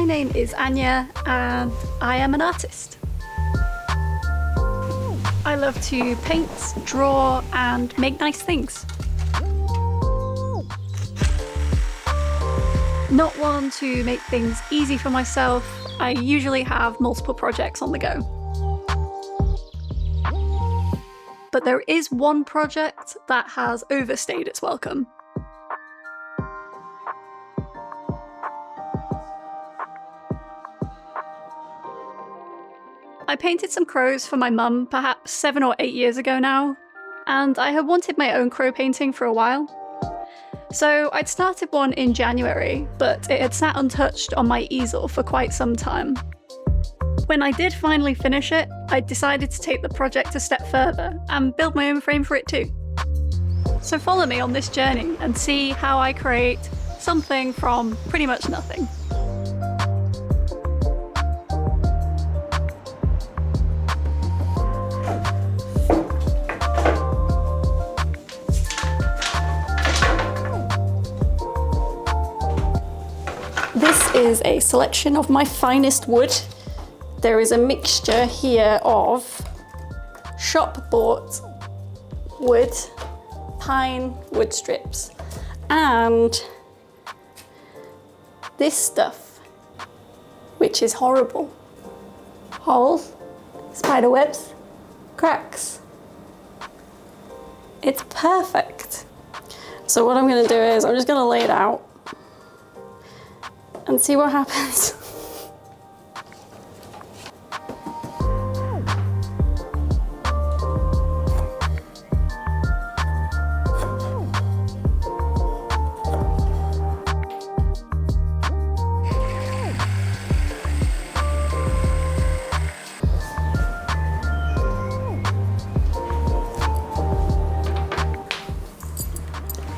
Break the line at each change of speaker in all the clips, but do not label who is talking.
My name is Anya and I am an artist. I love to paint, draw and make nice things. Not one to make things easy for myself, I usually have multiple projects on the go. But there is one project that has overstayed its welcome. I painted some crows for my mum perhaps 7 or 8 years ago now, and I had wanted my own crow painting for a while. So I'd started one in January, but it had sat untouched on my easel for quite some time. When I did finally finish it, I decided to take the project a step further and build my own frame for it too. So follow me on this journey and see how I create something from pretty much nothing. This is a selection of my finest wood. There is a mixture here of shop-bought wood, pine wood strips, and this stuff, which is horrible. Holes, spider webs, cracks. It's perfect. So what I'm going to do is I'm just going to lay it out and see what happens.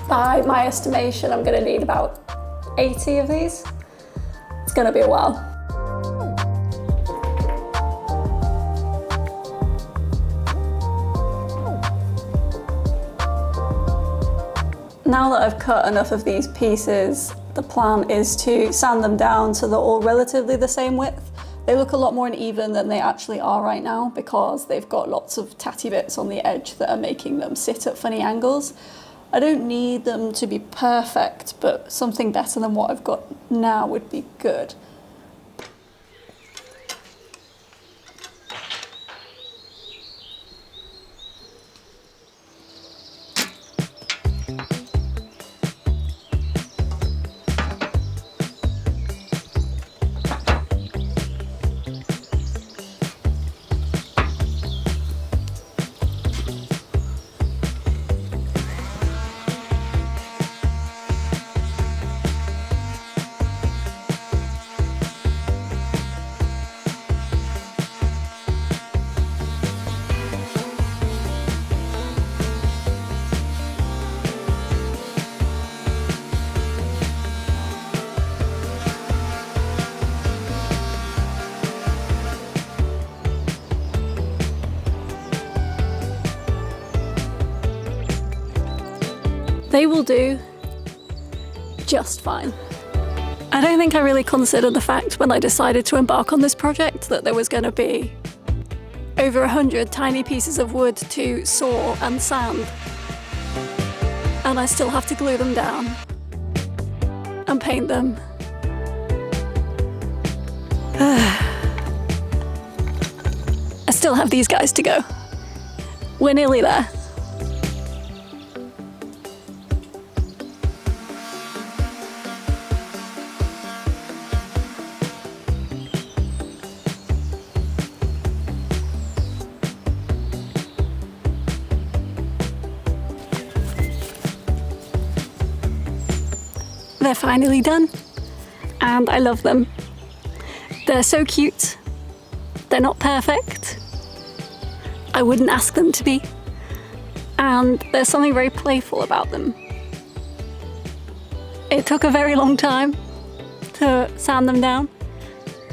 By my estimation, I'm going to need about 80 of these. It's going to be a while. Now that I've cut enough of these pieces, the plan is to sand them down so they're all relatively the same width. They look a lot more uneven than they actually are right now because they've got lots of tatty bits on the edge that are making them sit at funny angles. I don't need them to be perfect, but something better than what I've got now would be good. They will do just fine. I don't think I really considered the fact when I decided to embark on this project that there was going to be over 100 tiny pieces of wood to saw and sand. And I still have to glue them down and paint them. I still have these guys to go. We're nearly there. They're finally done, and I love them. They're so cute. They're not perfect. I wouldn't ask them to be. And there's something very playful about them. It took a very long time to sand them down,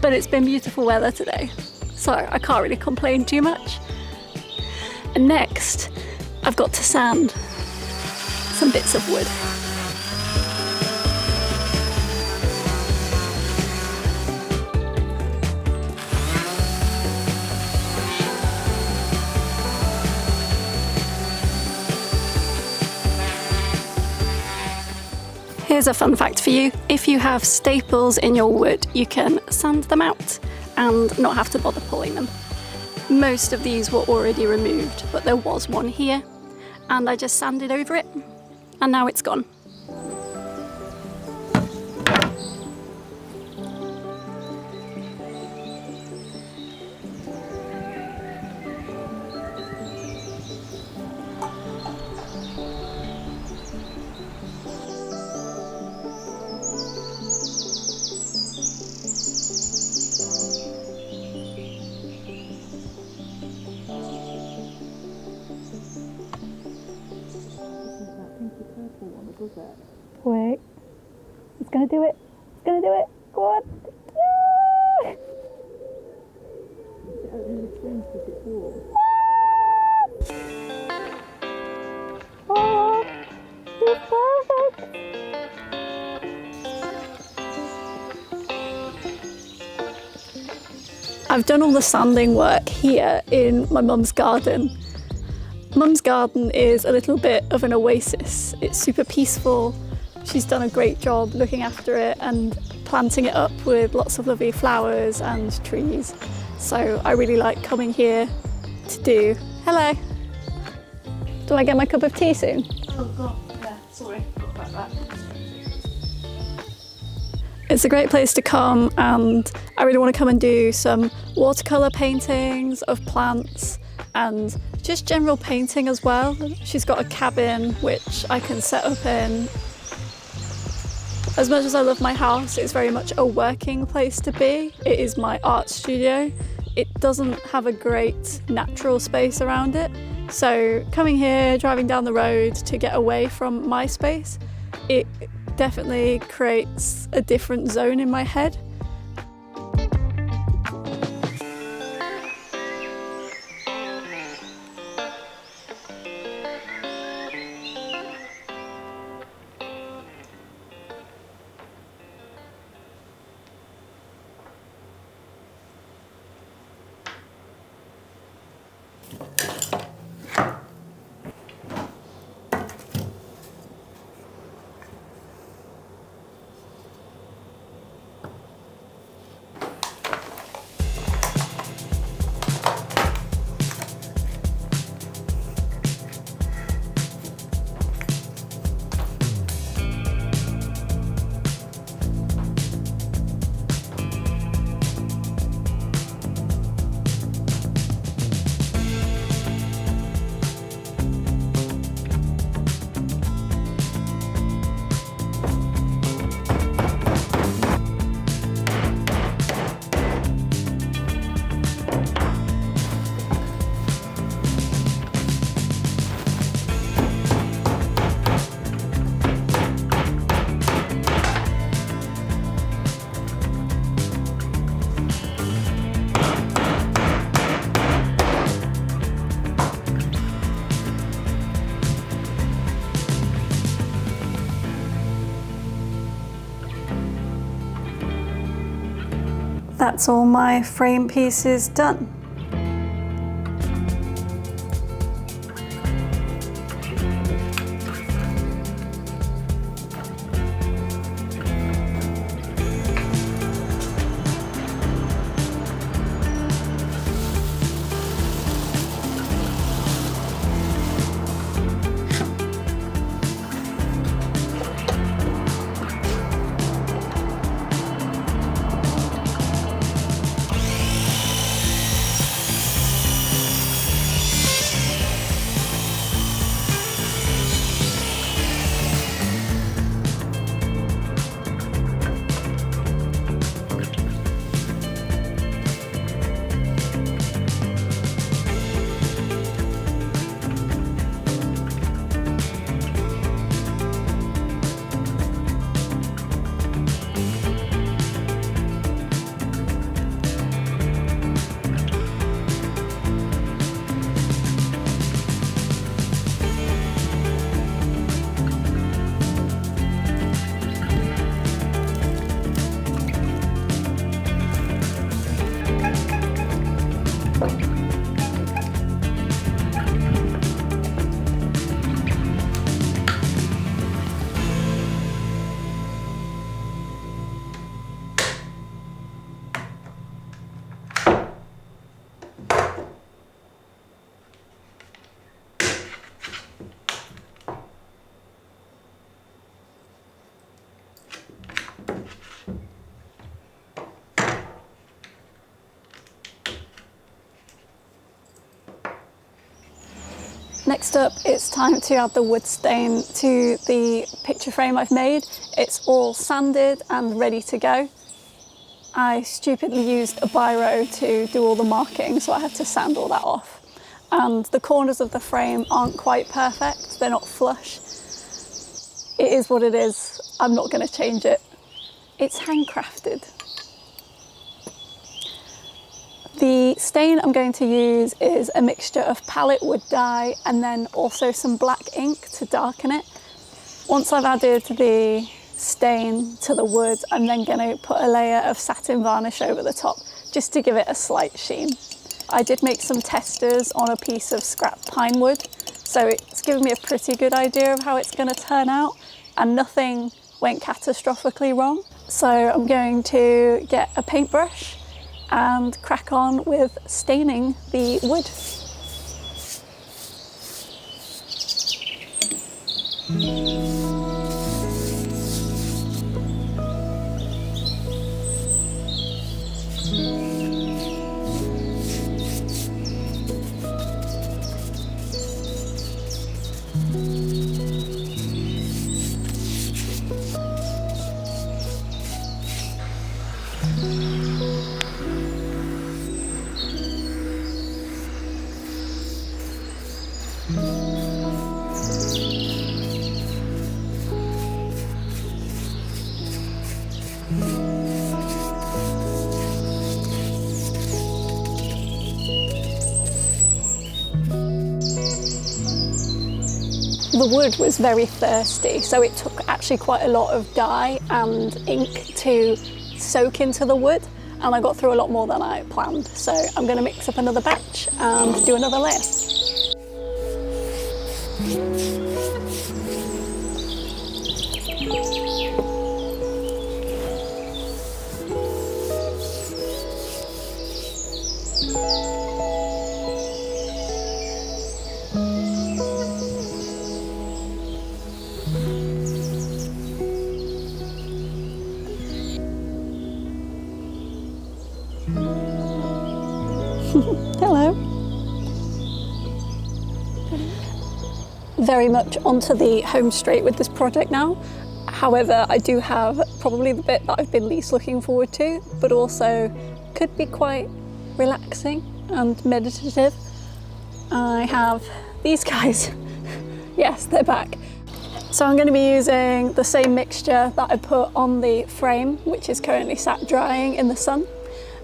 but it's been beautiful weather today, so I can't really complain too much. And next, I've got to sand some bits of wood. Here's a fun fact for you. If you have staples in your wood, you can sand them out and not have to bother pulling them. Most of these were already removed, but there was one here, and I just sanded over it, and now it's gone. Wait, it's gonna do it. It's gonna do it. Go on. Yeah! Oh, it's perfect. I've done all the sanding work here in my mum's garden. Mum's garden is a little bit of an oasis. It's super peaceful. She's done a great job looking after it and planting it up with lots of lovely flowers and trees. So I really like coming here to do... Hello. Do I get my cup of tea soon?
Oh god, yeah, sorry, forgot about that.
It's a great place to come, and I really want to come and do some watercolour paintings of plants and just general painting as well. She's got a cabin which I can set up in. As much as I love my house, it's very much a working place to be. It is my art studio. It doesn't have a great natural space around it. So coming here, driving down the road to get away from my space, it definitely creates a different zone in my head. That's all my frame pieces done. Next up, it's time to add the wood stain to the picture frame I've made. It's all sanded and ready to go. I stupidly used a biro to do all the marking, so I had to sand all that off. And the corners of the frame aren't quite perfect, they're not flush. It is what it is, I'm not going to change it. It's handcrafted. The stain I'm going to use is a mixture of palette wood dye and then also some black ink to darken it. Once I've added the stain to the wood, I'm then going to put a layer of satin varnish over the top just to give it a slight sheen. I did make some testers on a piece of scrap pine wood, so it's given me a pretty good idea of how it's going to turn out, and nothing went catastrophically wrong. So I'm going to get a paintbrush and crack on with staining the wood. The wood was very thirsty, so it took actually quite a lot of dye and ink to soak into the wood, and I got through a lot more than I planned. So I'm going to mix up another batch and do another layer. Hello. Very much onto the home straight with this project now. However, I do have probably the bit that I've been least looking forward to, but also could be quite relaxing and meditative. I have these guys. Yes, they're back. So I'm going to be using the same mixture that I put on the frame, which is currently sat drying in the sun.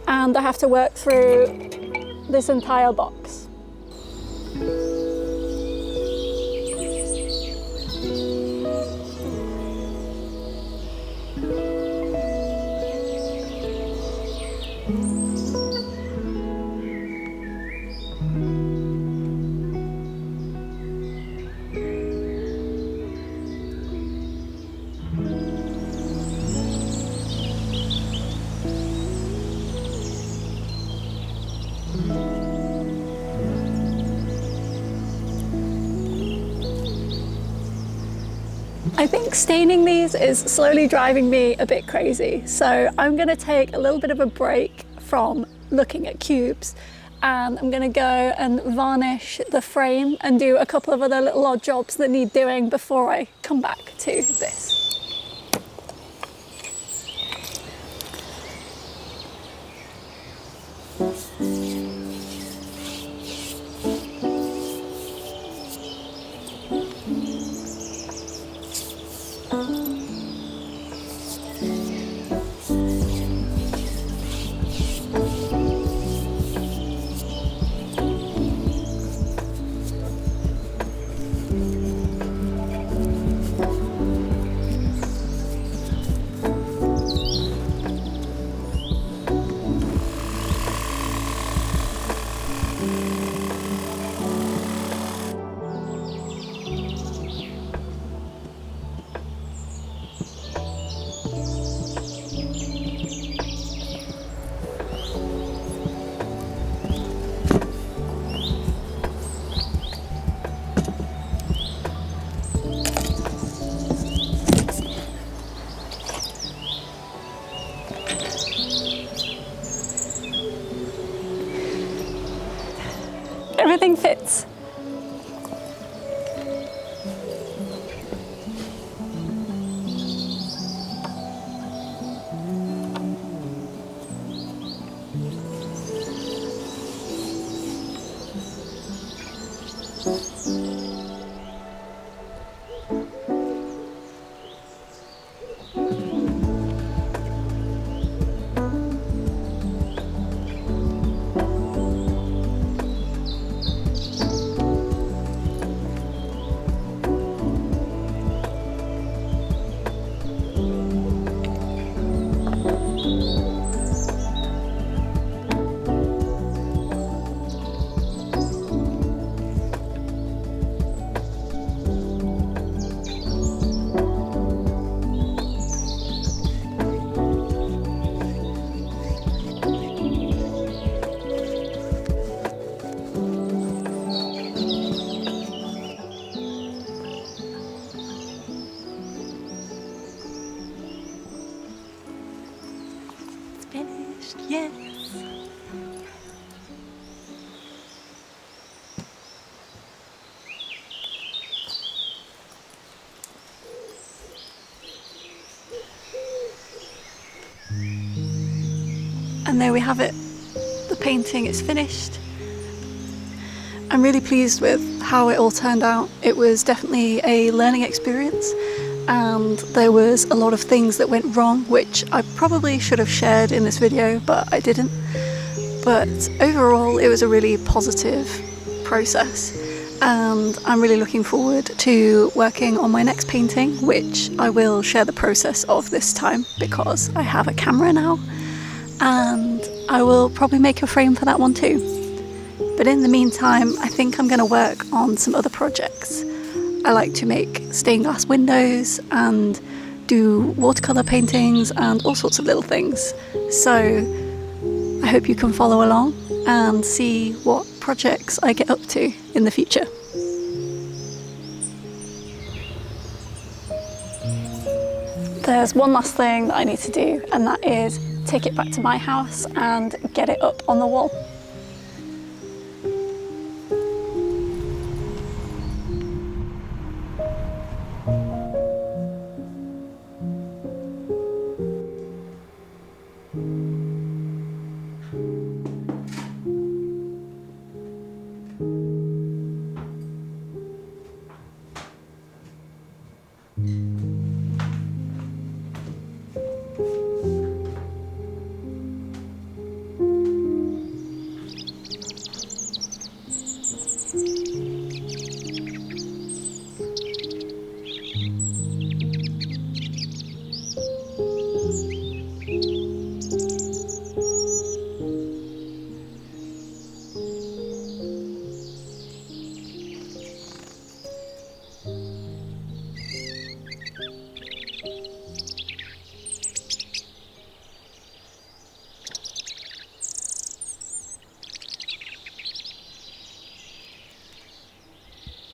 And I have to work through this entire box. I think staining these is slowly driving me a bit crazy, so I'm going to take a little bit of a break from looking at cubes, and I'm going to go and varnish the frame and do a couple of other little odd jobs that need doing before I come back to this.
Finished, yes.
And there we have it. The painting is finished. I'm really pleased with how it all turned out. It was definitely a learning experience, and there was a lot of things that went wrong, which I probably should have shared in this video, but I didn't. But overall, it was a really positive process, and I'm really looking forward to working on my next painting, which I will share the process of this time because I have a camera now, and I will probably make a frame for that one too. But in the meantime, I think I'm going to work on some other projects. I like to make stained glass windows and do watercolour paintings and all sorts of little things. So I hope you can follow along and see what projects I get up to in the future. There's one last thing that I need to do, and that is take it back to my house and get it up on the wall.